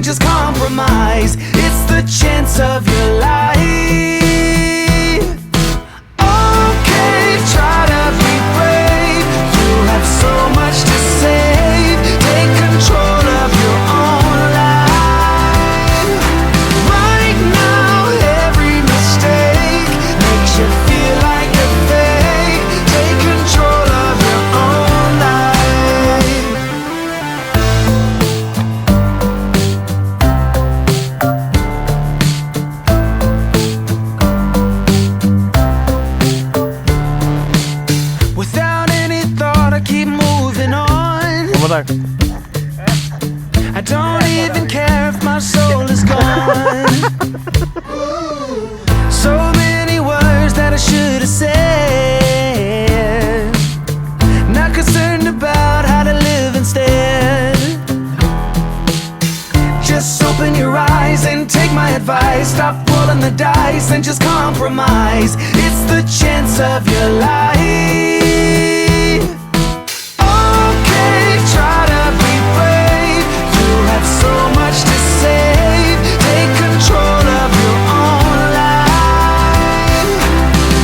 just compromise. It's the chance of your life. Okay, try to be brave. You have so much to save. Take control of your own life. Right now, every mistake makes you feel like a fake. Take control of your own life. Without any thought, I keep moving on. One more time. I don't even care if my soul is gone. So many words that I should have said. Not concerned about how to live instead. Just open your eyes and take my advice. Stop rolling the dice and just compromise. It's the chance of your life. Okay, try to be brave. You have so much to save. Take control of your own life.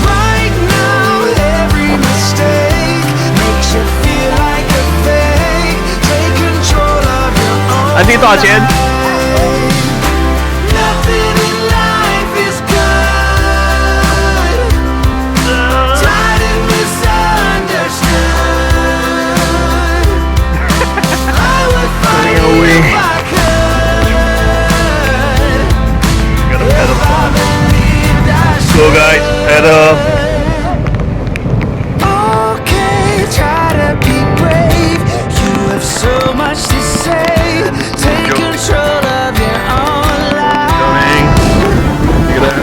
Right now, every mistake makes you feel like a fake. Take control of your own 安迪多少钱？ Nothing in life is good. Tied and misunderstood. I would find you if I could. Gotta If pedal. I believed I should. Go guys, pedal. Okay, try to be brave. You have so much to say. Take control of your own life. Coming. Look at that.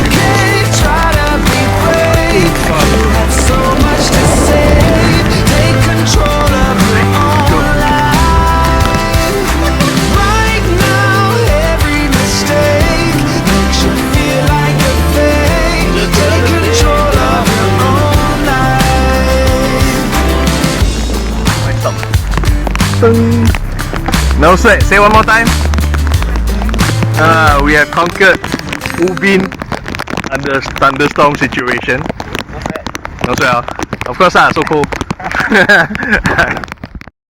Okay, try to be brave. You have so much to say. Take control of your own life. Right now, every mistake makes you feel like a fake. Take control of your own life. No, say one more time. We have conquered Ubin under thunderstorm situation. No sweat. Of course, so cool.